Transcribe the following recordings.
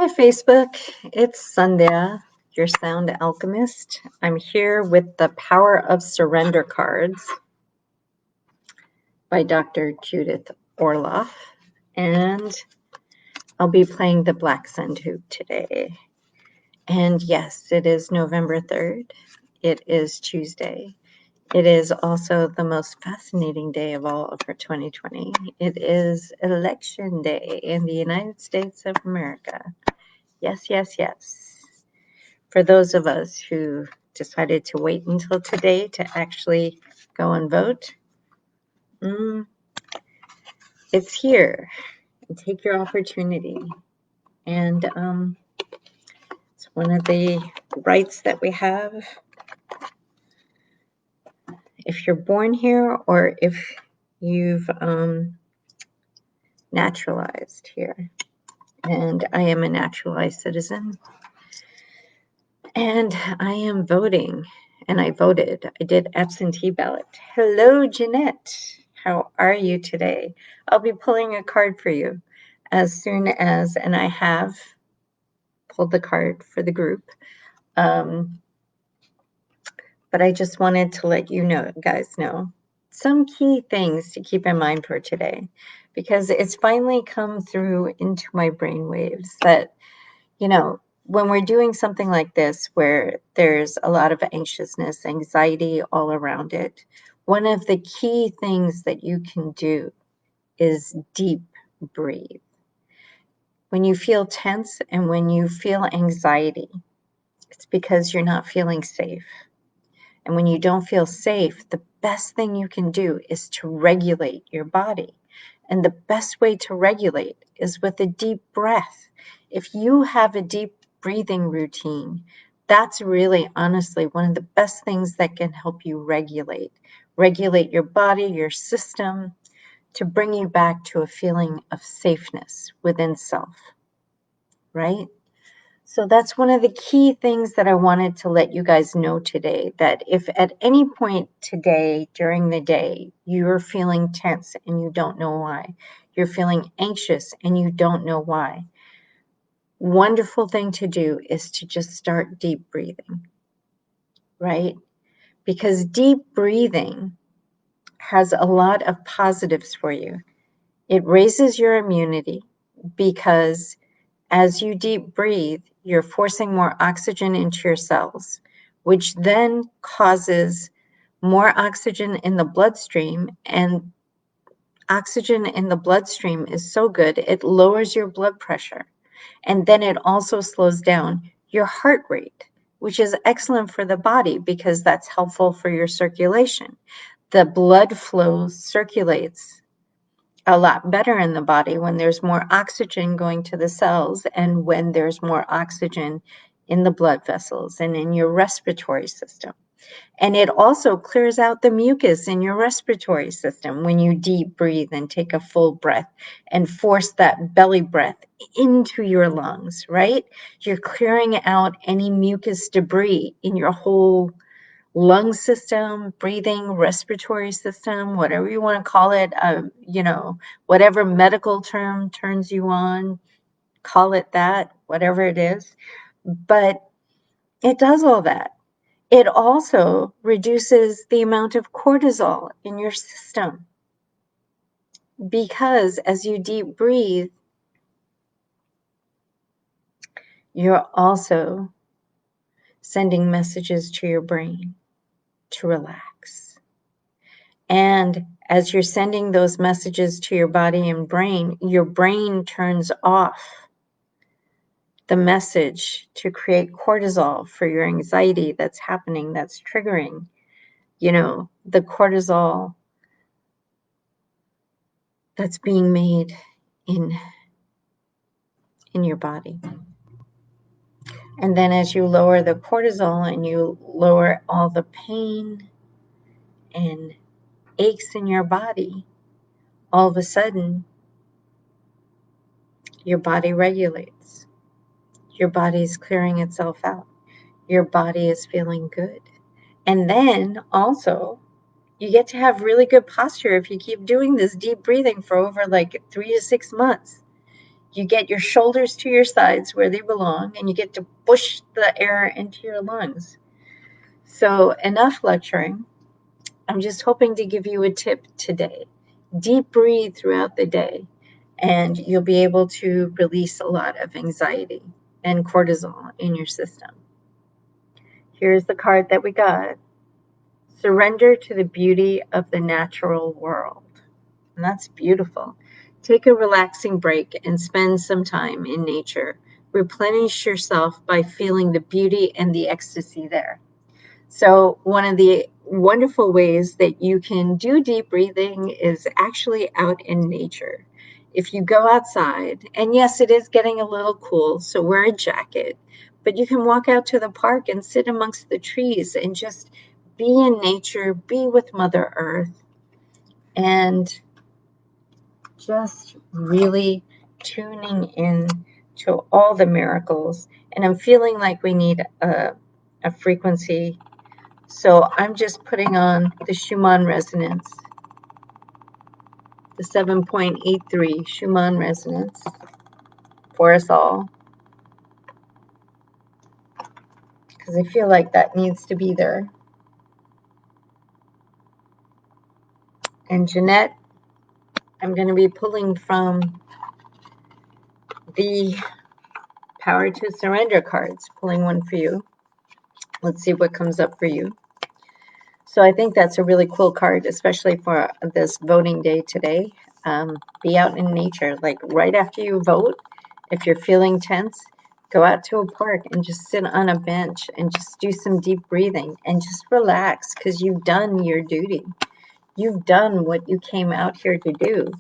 Hi, Facebook. It's Sandhya, your sound alchemist. I'm here with the Power of Surrender cards by Dr. Judith Orloff. And I'll be playing the Black ZenTube today. And yes, it is November 3rd. It is Tuesday. It is also the most fascinating day of all for 2020. It is Election Day in the United States of America. Yes, yes, yes. For those of us who decided to wait until today to actually go and vote, it's here. Take your opportunity. And it's one of the rights that we have. If you're born here or if you've naturalized here. And I am a naturalized citizen. And I am voting. And I voted. I did absentee ballot. Hello, Jeanette. How are you today? I'll be pulling a card for you as soon as, and I have pulled the card for the group. But I just wanted to let you know, guys know, some key things to keep in mind for today, because it's finally come through into my brain waves that, you know, when we're doing something like this, where there's a lot of anxiousness, anxiety all around it, one of the key things that you can do is deep breathe. When you feel tense and when you feel anxiety, it's because you're not feeling safe. And when you don't feel safe, the best thing you can do is to regulate your body. And the best way to regulate is with a deep breath. If you have a deep breathing routine, that's really honestly one of the best things that can help you regulate your body, your system, to bring you back to a feeling of safeness within self, right? So that's one of the key things that I wanted to let you guys know today, that if at any point today during the day you're feeling tense and you don't know why, you're feeling anxious and you don't know why, wonderful thing to do is to just start deep breathing, right? Because deep breathing has a lot of positives for you. It raises your immunity because as you deep breathe, you're forcing more oxygen into your cells, which then causes more oxygen in the bloodstream. And oxygen in the bloodstream is so good, it lowers your blood pressure. And then it also slows down your heart rate, which is excellent for the body because that's helpful for your circulation. The blood flow circulates a lot better in the body when there's more oxygen going to the cells and when there's more oxygen in the blood vessels and in your respiratory system. And it also clears out the mucus in your respiratory system when you deep breathe and take a full breath and force that belly breath into your lungs, right? You're clearing out any mucus debris in your whole lung system, breathing, respiratory system, whatever you want to call it, you know, whatever medical term turns you on, call it that, whatever it is. But it does all that. It also reduces the amount of cortisol in your system because as you deep breathe, you're also sending messages to your brain to relax. And as you're sending those messages to your body and brain, your brain turns off the message to create cortisol for your anxiety that's happening, that's triggering, you know, the cortisol that's being made in your body. And then as you lower the cortisol and you lower all the pain and aches in your body, all of a sudden, your body regulates. Your body is clearing itself out. Your body is feeling good. And then also, you get to have really good posture if you keep doing this deep breathing for over like 3 to 6 months. You get your shoulders to your sides where they belong, and you get to push the air into your lungs. So enough lecturing. I'm just hoping to give you a tip today. Deep breathe throughout the day, and you'll be able to release a lot of anxiety and cortisol in your system. Here's the card that we got. Surrender to the beauty of the natural world. And that's beautiful. Take a relaxing break and spend some time in nature. Replenish yourself by feeling the beauty and the ecstasy there. So one of the wonderful ways that you can do deep breathing is actually out in nature. If you go outside, and yes, it is getting a little cool, so wear a jacket, but you can walk out to the park and sit amongst the trees and just be in nature, be with Mother Earth, and just really tuning in to all the miracles. And I'm feeling like we need a frequency. So I'm just putting on the Schumann resonance, the 7.83 Schumann resonance for us all, because I feel like that needs to be there. And Jeanette, I'm going to be pulling from the Power to Surrender cards, pulling one for you. Let's see what comes up for you. So I think that's a really cool card, especially for this voting day today. Be out in nature, like right after you vote. If you're feeling tense, go out to a park and just sit on a bench and just do some deep breathing and just relax, because you've done your duty. You've done what you came out here to do.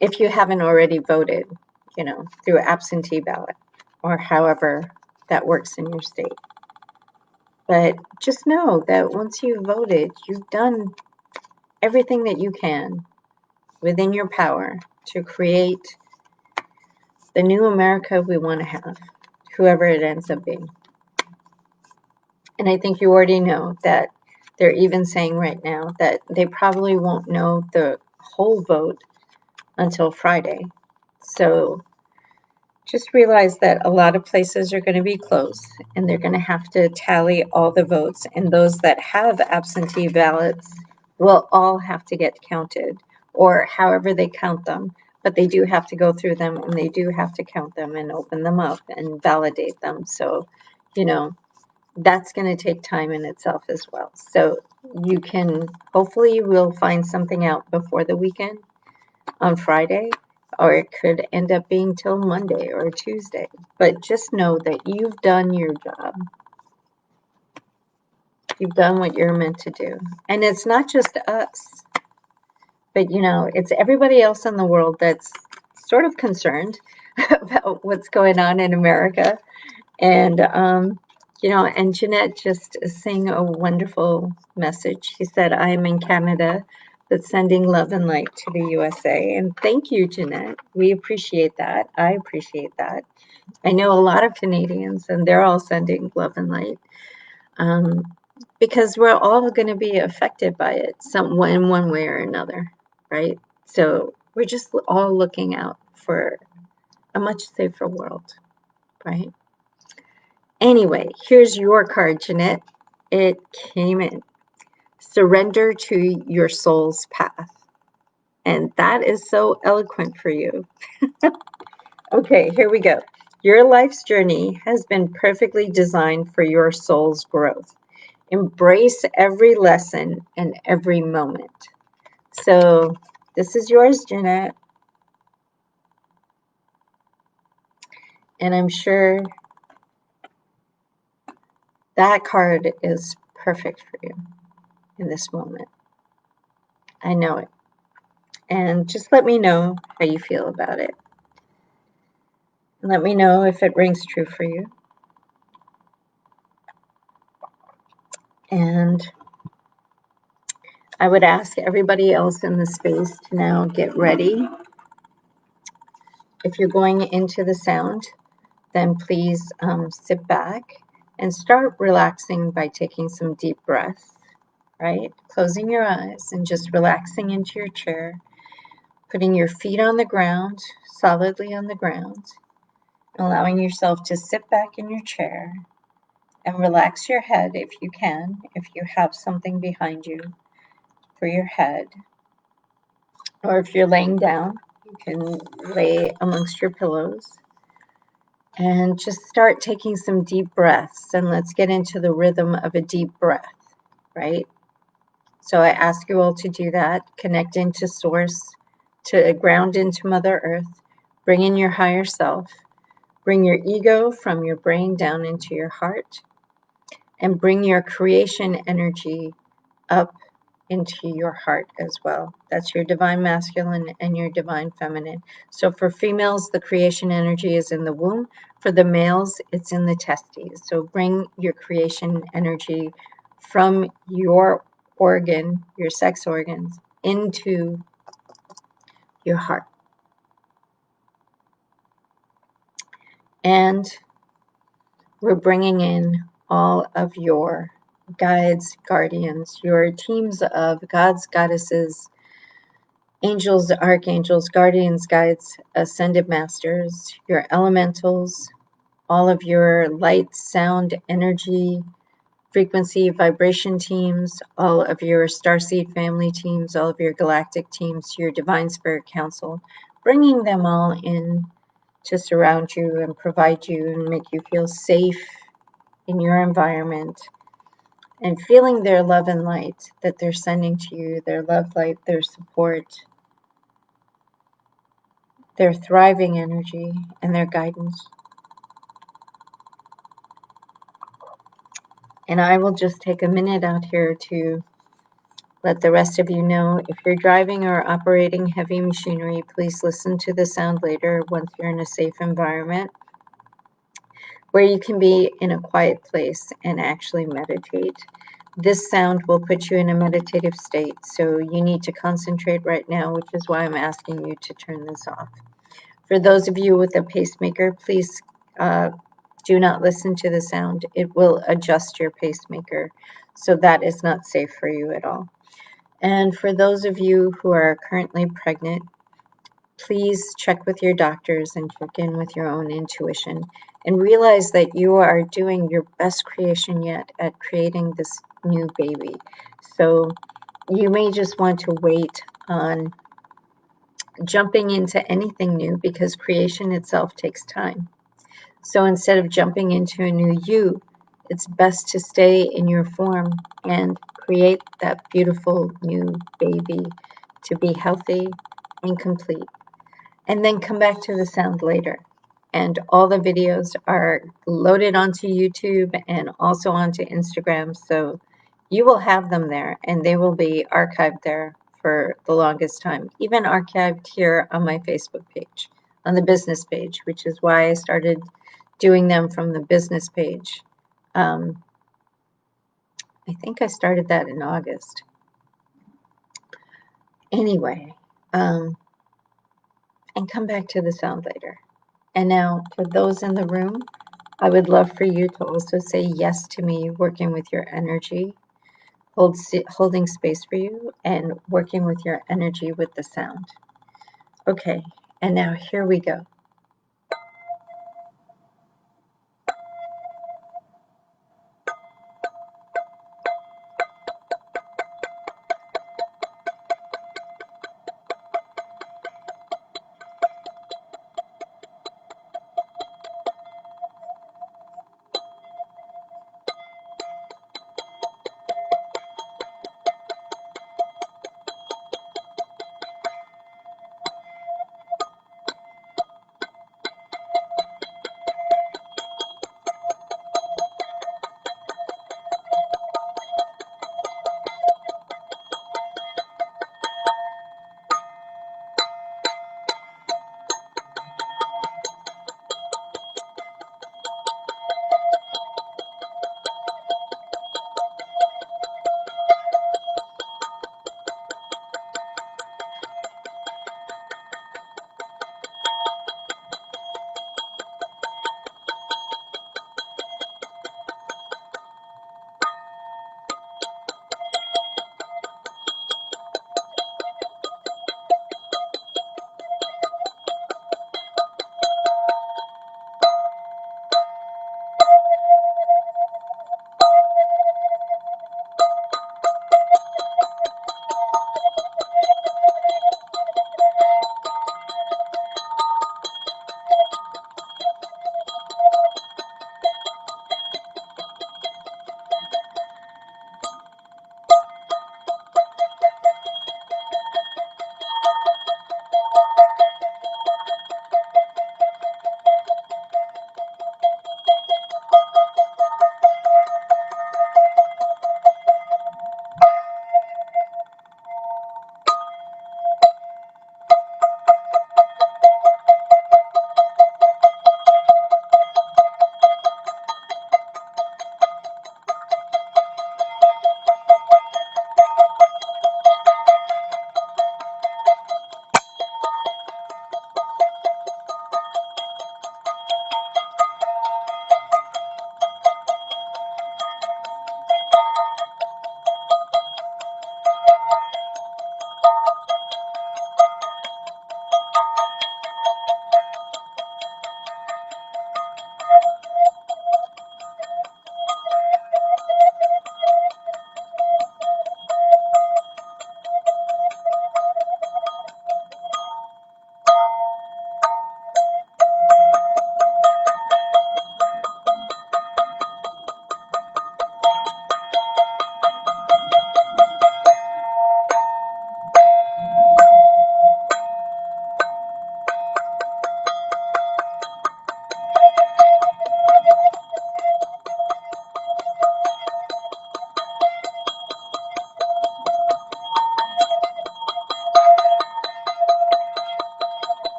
If you haven't already voted, through absentee ballot or however that works in your state. But just know that once you've voted, you've done everything that you can within your power to create the new America we want to have, whoever it ends up being. And I think you already know that they're even saying right now that they probably won't know the whole vote until Friday. So just realize that a lot of places are going to be closed, and they're going to have to tally all the votes, and those that have absentee ballots will all have to get counted, or however they count them. But they do have to go through them, and they do have to count them and open them up and validate them. So, that's going to take time in itself as well. So hopefully you will find something out before the weekend on Friday, or it could end up being till Monday or Tuesday. But just know that you've done your job. You've done what you're meant to do. And it's not just us, but it's everybody else in the world that's sort of concerned about what's going on in America. And and Jeanette just sang a wonderful message. She said, I am in Canada, but sending love and light to the USA. And thank you, Jeanette. We appreciate that. I appreciate that. I know a lot of Canadians, and they're all sending love and light, because we're all going to be affected by it in one way or another, right? So we're just all looking out for a much safer world, right? Anyway, here's your card, Jeanette. It came in. Surrender to your soul's path. And that is so eloquent for you. Okay, here we go. Your life's journey has been perfectly designed for your soul's growth. Embrace every lesson and every moment. So this is yours, Jeanette. And I'm sure that card is perfect for you in this moment. I know it. And just let me know how you feel about it. Let me know if it rings true for you. And I would ask everybody else in the space to now get ready. If you're going into the sound, then please sit back and start relaxing by taking some deep breaths, right? Closing your eyes and just relaxing into your chair. putting your feet on the ground, solidly on the ground, allowing yourself to sit back in your chair and relax your head if you can, if you have something behind you for your head. Or if you're laying down, you can lay amongst your pillows. And just start taking some deep breaths. And let's get into the rhythm of a deep breath, right? So I ask you all to do that. Connect into source, to ground into Mother Earth. Bring in your higher self. Bring your ego from your brain down into your heart. And bring your creation energy up into your heart as well. That's your divine masculine and your divine feminine. So for females, the creation energy is in the womb. For the males, it's in the testes. So bring your creation energy from your organ, your sex organs, into your heart. And we're bringing in all of your guides, guardians, your teams of gods, goddesses, angels, archangels, guardians, guides, ascended masters, your elementals, all of your light, sound, energy, frequency, vibration teams, all of your starseed family teams, all of your galactic teams, your divine spirit council, bringing them all in to surround you and provide you and make you feel safe in your environment, and feeling their love and light that they're sending to you, their love, light, their support, their thriving energy, and their guidance. And I will just take a minute out here to let the rest of you know, if you're driving or operating heavy machinery, please listen to the sound later once you're in a safe environment where you can be in a quiet place and actually meditate. This sound will put you in a meditative state, so you need to concentrate right now, which is why I'm asking you to turn this off. For those of you with a pacemaker, please do not listen to the sound. It will adjust your pacemaker, so that is not safe for you at all. And for those of you who are currently pregnant, please check with your doctors and check in with your own intuition and realize that you are doing your best creation yet at creating this new baby. So you may just want to wait on jumping into anything new because creation itself takes time. So instead of jumping into a new you, it's best to stay in your form and create that beautiful new baby to be healthy and complete. And then come back to the sound later. And all the videos are loaded onto YouTube and also onto Instagram. So you will have them there and they will be archived there for the longest time, even archived here on my Facebook page, on the business page, which is why I started doing them from the business page. I think I started that in August. Anyway, and come back to the sound later. And now, for those in the room, I would love for you to also say yes to me working with your energy, holding space for you, and working with your energy with the sound. Okay, and now here we go.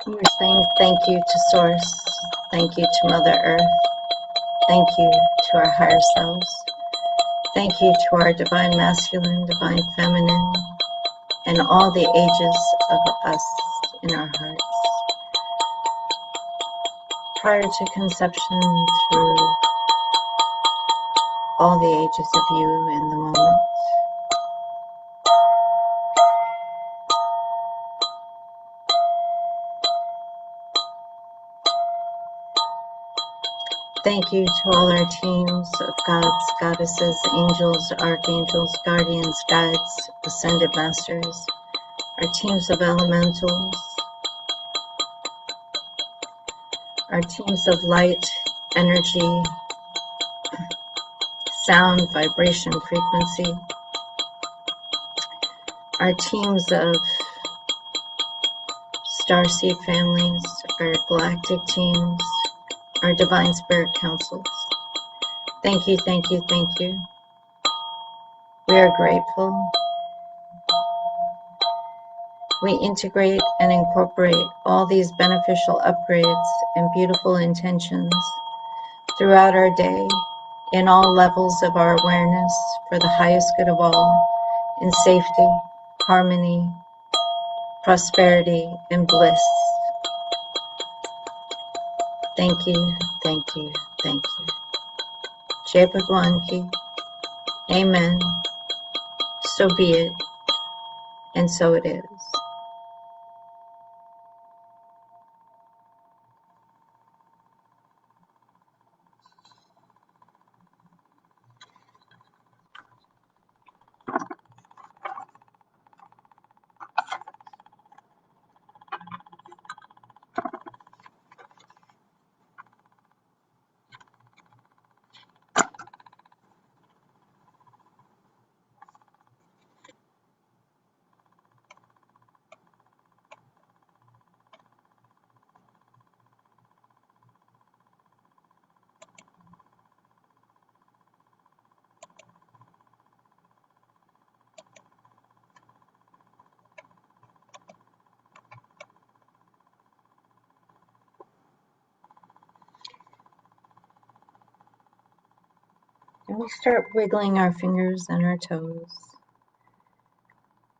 We're saying thank you to Source. Thank you to Mother Earth. Thank you to our higher selves. Thank you to our divine masculine, divine feminine, and all the ages of us in our hearts. Prior to conception, through all the ages of you in the moment. Thank you to all our teams of gods, goddesses, angels, archangels, guardians, guides, ascended masters, our teams of elementals, our teams of light, energy, sound, vibration, frequency, our teams of starseed families, our galactic teams, our divine spirit councils. Thank you, thank you, thank you. We are grateful. We integrate and incorporate all these beneficial upgrades and beautiful intentions throughout our day in all levels of our awareness for the highest good of all, in safety, harmony, prosperity, and bliss. Thank you, thank you, thank you. Jai Bhagwan Ki. Amen. So be it, and so it is. And we start wiggling our fingers and our toes.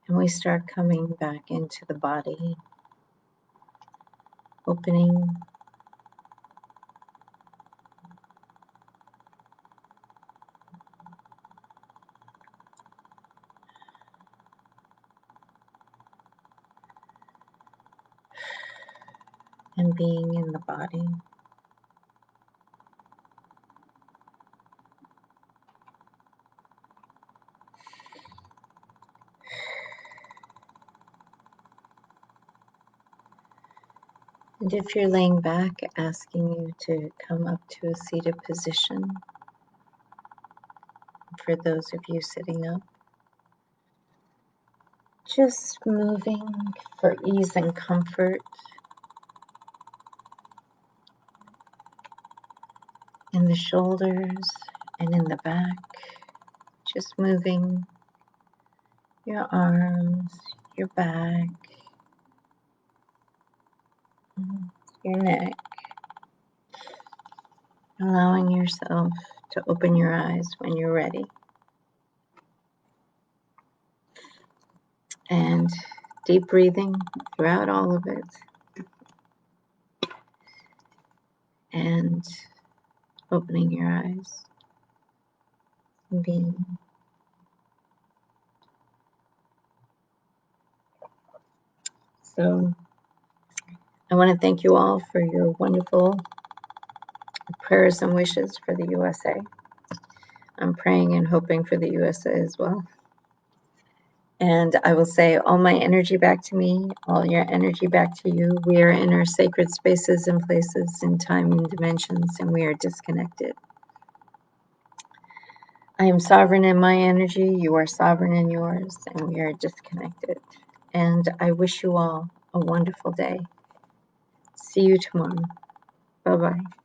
And we start coming back into the body, opening, and being in the body. And if you're laying back, asking you to come up to a seated position. For those of you sitting up, just moving for ease and comfort in the shoulders and in the back. Just moving your arms, your back, your neck, allowing yourself to open your eyes when you're ready. And deep breathing throughout all of it. And opening your eyes and being. So I want to thank you all for your wonderful prayers and wishes for the USA. I'm praying and hoping for the USA as well. And I will say all my energy back to me, all your energy back to you. We are in our sacred spaces and places in time and dimensions, and we are disconnected. I am sovereign in my energy, you are sovereign in yours, and we are disconnected. And I wish you all a wonderful day. See you tomorrow. Bye-bye.